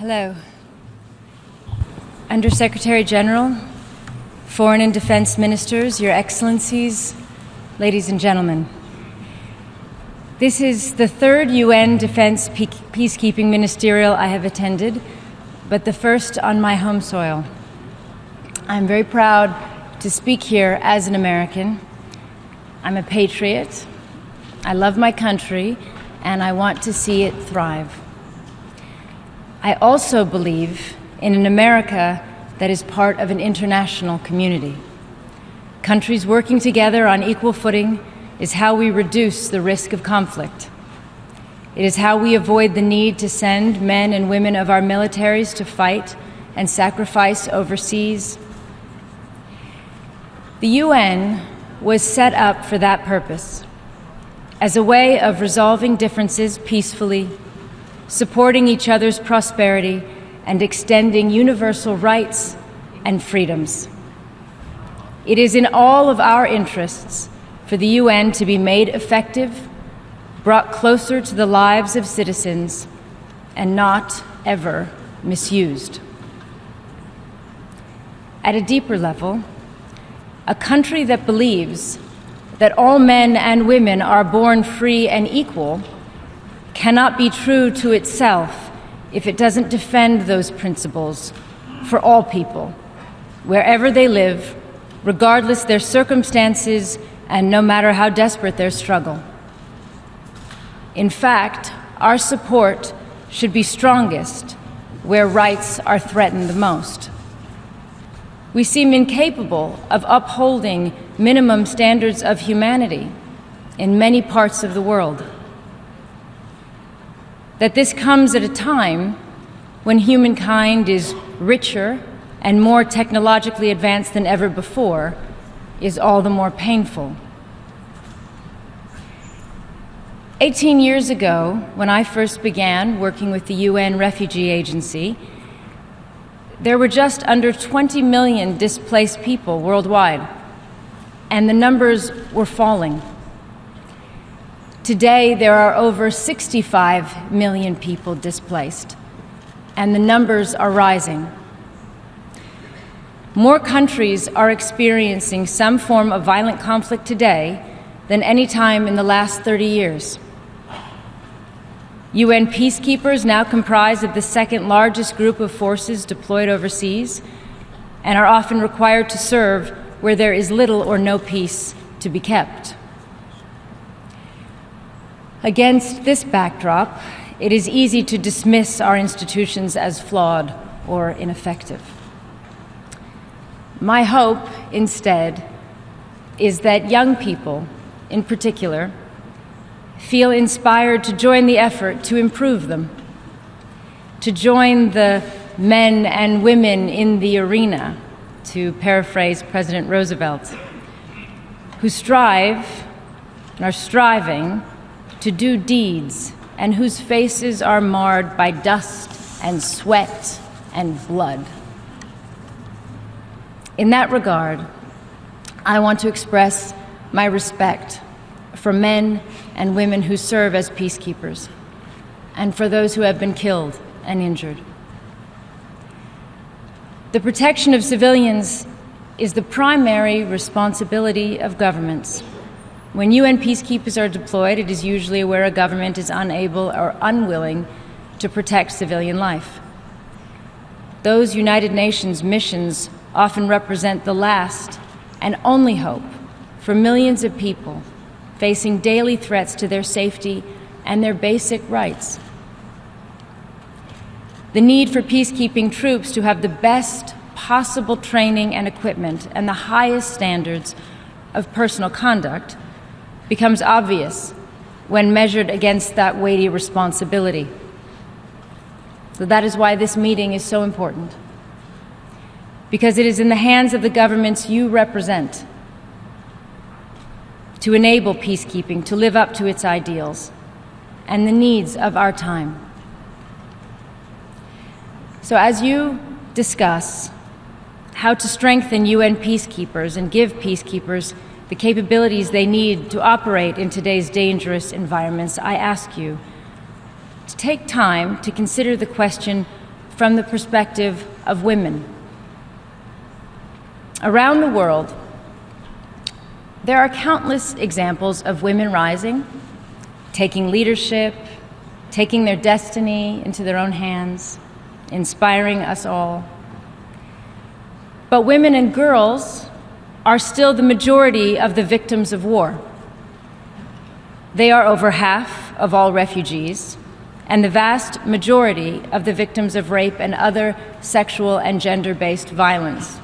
Hello. Undersecretary General, Foreign and Defense Ministers, Your Excellencies, ladies and gentlemen. This is the third UN Defense Peacekeeping Ministerial I have attended, but the first on my home soil. I'm very proud to speak here as an American. I'm a patriot. I love my country, and I want to see it thrive. I also believe in an America that is part of an international community. Countries working together on equal footing is how we reduce the risk of conflict. It is how we avoid the need to send men and women of our militaries to fight and sacrifice overseas. The UN was set up for that purpose, as a way of resolving differences peacefully, supporting each other's prosperity, and extending universal rights and freedoms. It is in all of our interests for the UN to be made effective, brought closer to the lives of citizens, and not ever misused. At a deeper level, a country that believes that all men and women are born free and equal cannot be true to itself if it doesn't defend those principles for all people, wherever they live, regardless their circumstances and no matter how desperate their struggle. In fact, our support should be strongest where rights are threatened the most. We seem incapable of upholding minimum standards of humanity in many parts of the world. That this comes at a time when humankind is richer and more technologically advanced than ever before is all the more painful. 18 years ago, when I first began working with the UN Refugee Agency, there were just under 20 million displaced people worldwide, and the numbers were falling. Today, there are over 65 million people displaced, and the numbers are rising. More countries are experiencing some form of violent conflict today than any time in the last 30 years. UN peacekeepers now comprise of the second largest group of forces deployed overseas and are often required to serve where there is little or no peace to be kept. Against this backdrop, it is easy to dismiss our institutions as flawed or ineffective. My hope, instead, is that young people, in particular, feel inspired to join the effort to improve them, to join the men and women in the arena, to paraphrase President Roosevelt, who strive and are striving to do deeds and whose faces are marred by dust and sweat and blood. In that regard, I want to express my respect for men and women who serve as peacekeepers, and for those who have been killed and injured. The protection of civilians is the primary responsibility of governments. When UN peacekeepers are deployed, it is usually where a government is unable or unwilling to protect civilian life. Those United Nations missions often represent the last and only hope for millions of people facing daily threats to their safety and their basic rights. The need for peacekeeping troops to have the best possible training and equipment and the highest standards of personal conduct becomes obvious when measured against that weighty responsibility. So that is why this meeting is so important, because it is in the hands of the governments you represent to enable peacekeeping to live up to its ideals and the needs of our time. So as you discuss how to strengthen UN peacekeepers and give peacekeepers the capabilities they need to operate in today's dangerous environments, I ask you to take time to consider the question from the perspective of women. Around the world, there are countless examples of women rising, taking leadership, taking their destiny into their own hands, inspiring us all. But women and girls are still the majority of the victims of war. They are over half of all refugees and the vast majority of the victims of rape and other sexual and gender-based violence.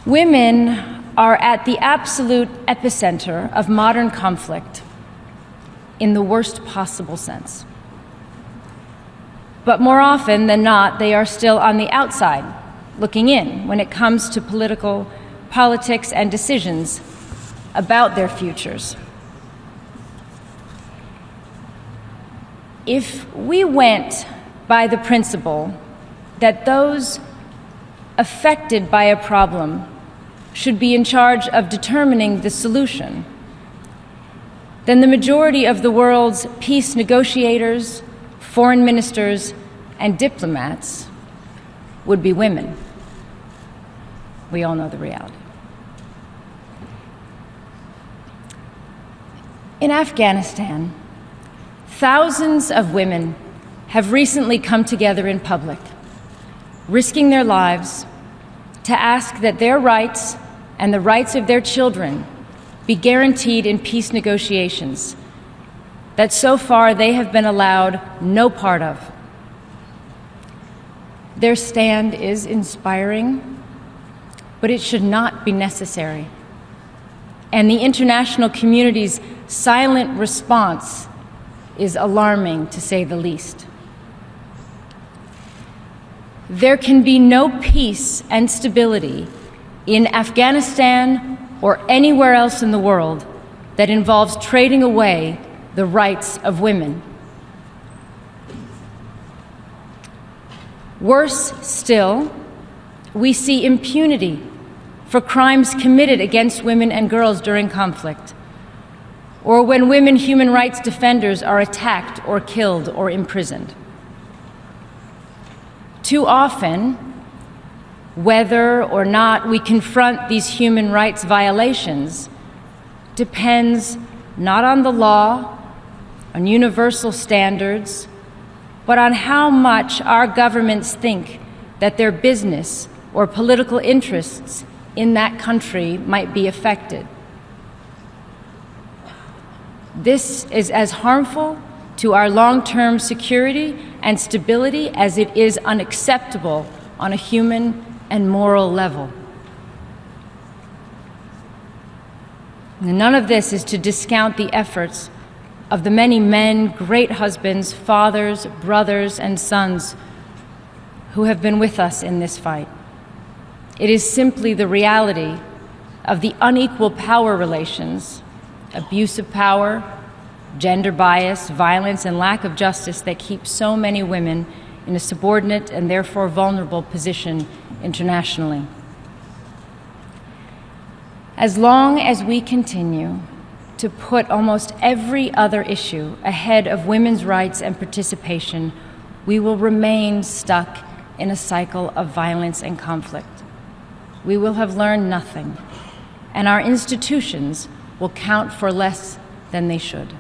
Women are at the absolute epicenter of modern conflict in the worst possible sense. But more often than not, they are still on the outside, looking in when it comes to politics and decisions about their futures. If we went by the principle that those affected by a problem should be in charge of determining the solution, then the majority of the world's peace negotiators, foreign ministers, and diplomats would be women. We all know the reality. In Afghanistan, thousands of women have recently come together in public, risking their lives to ask that their rights and the rights of their children be guaranteed in peace negotiations that so far they have been allowed no part of. Their stand is inspiring, but it should not be necessary. And the international community's silent response is alarming, to say the least. There can be no peace and stability in Afghanistan or anywhere else in the world that involves trading away the rights of women. Worse still, we see impunity for crimes committed against women and girls during conflict, or when women human rights defenders are attacked or killed or imprisoned. Too often, whether or not we confront these human rights violations depends not on the law, on universal standards, but on how much our governments think that their business or political interests in that country might be affected. This is as harmful to our long-term security and stability as it is unacceptable on a human and moral level. And none of this is to discount the efforts of the many men, great husbands, fathers, brothers, and sons who have been with us in this fight. It is simply the reality of the unequal power relations, abuse of power, gender bias, violence, and lack of justice that keep so many women in a subordinate and therefore vulnerable position internationally. As long as we continue to put almost every other issue ahead of women's rights and participation, we will remain stuck in a cycle of violence and conflict. We will have learned nothing, and our institutions will count for less than they should.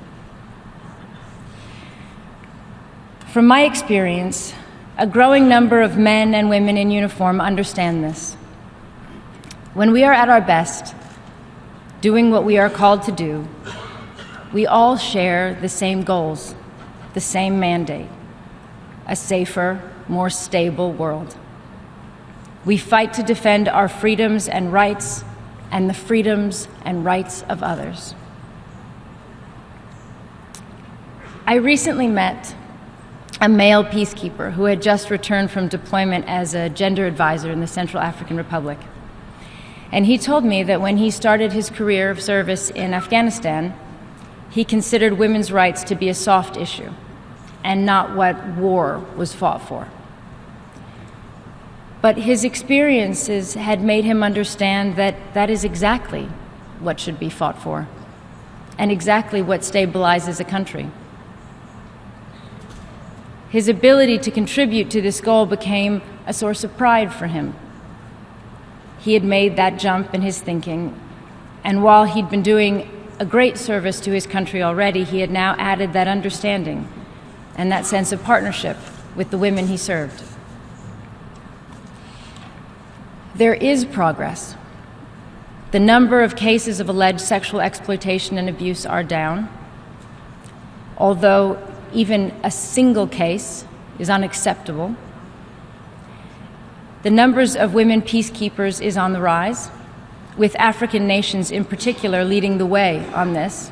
From my experience, a growing number of men and women in uniform understand this. When we are at our best, doing what we are called to do, we all share the same goals, the same mandate: a safer, more stable world. We fight to defend our freedoms and rights and the freedoms and rights of others. I recently met a male peacekeeper who had just returned from deployment as a gender advisor in the Central African Republic. And he told me that when he started his career of service in Afghanistan, he considered women's rights to be a soft issue and not what war was fought for. But his experiences had made him understand that that is exactly what should be fought for and exactly what stabilizes a country. his ability to contribute to this goal became a source of pride for him. He had made that jump in his thinking, and while he'd been doing a great service to his country already, he had now added that understanding and that sense of partnership with the women he served. There is progress. The number of cases of alleged sexual exploitation and abuse are down, although even a single case is unacceptable. The numbers of women peacekeepers is on the rise, with African nations in particular leading the way on this.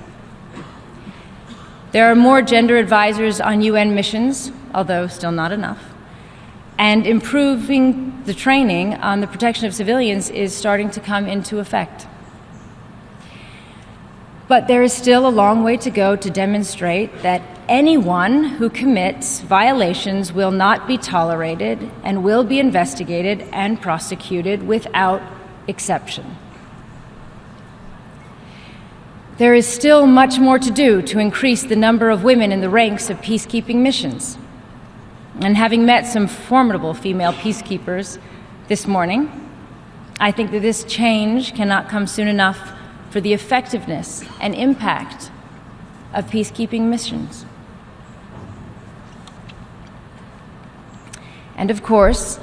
There are more gender advisors on UN missions, although still not enough. And improving the training on the protection of civilians is starting to come into effect. But there is still a long way to go to demonstrate that anyone who commits violations will not be tolerated and will be investigated and prosecuted without exception. There is still much more to do to increase the number of women in the ranks of peacekeeping missions. And having met some formidable female peacekeepers this morning, I think that this change cannot come soon enough for the effectiveness and impact of peacekeeping missions. And of course,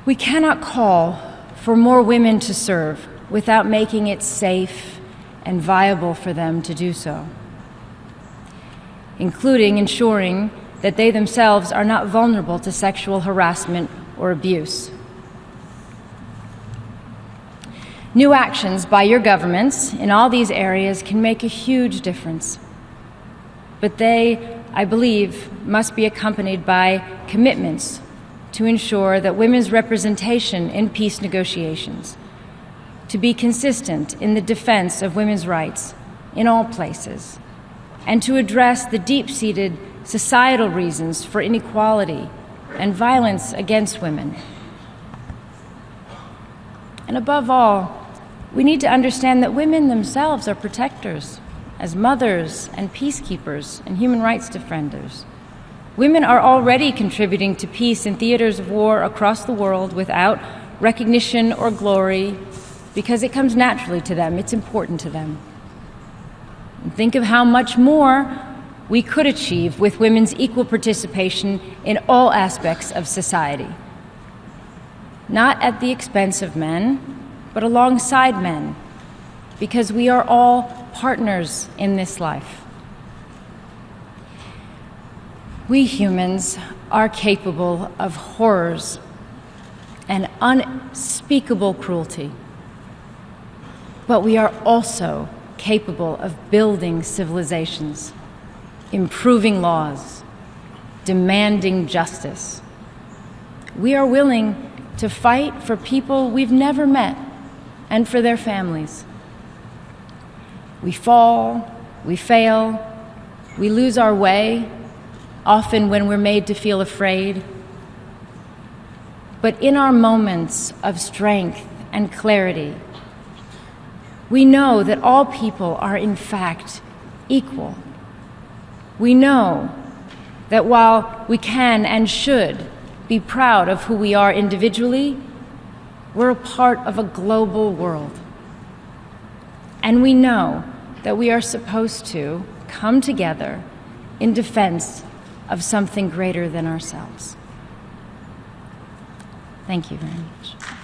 we cannot call for more women to serve without making it safe and viable for them to do so, including ensuring that they themselves are not vulnerable to sexual harassment or abuse. New actions by your governments in all these areas can make a huge difference, but they, I believe, must be accompanied by commitments to ensure that women's representation in peace negotiations, to be consistent in the defense of women's rights in all places, and to address the deep-seated societal reasons for inequality and violence against women. And above all, we need to understand that women themselves are protectors, as mothers and peacekeepers and human rights defenders. Women are already contributing to peace in theaters of war across the world without recognition or glory, because it comes naturally to them, it's important to them. And think of how much more we could achieve with women's equal participation in all aspects of society. Not at the expense of men, but alongside men, because we are all partners in this life. We humans are capable of horrors and unspeakable cruelty, but we are also capable of building civilizations, improving laws, demanding justice. We are willing to fight for people we've never met and for their families. We fall, we fail, we lose our way, often when we're made to feel afraid. But in our moments of strength and clarity, we know that all people are in fact equal. We know that while we can and should be proud of who we are individually, we're a part of a global world. And we know that we are supposed to come together in defense of something greater than ourselves. Thank you very much.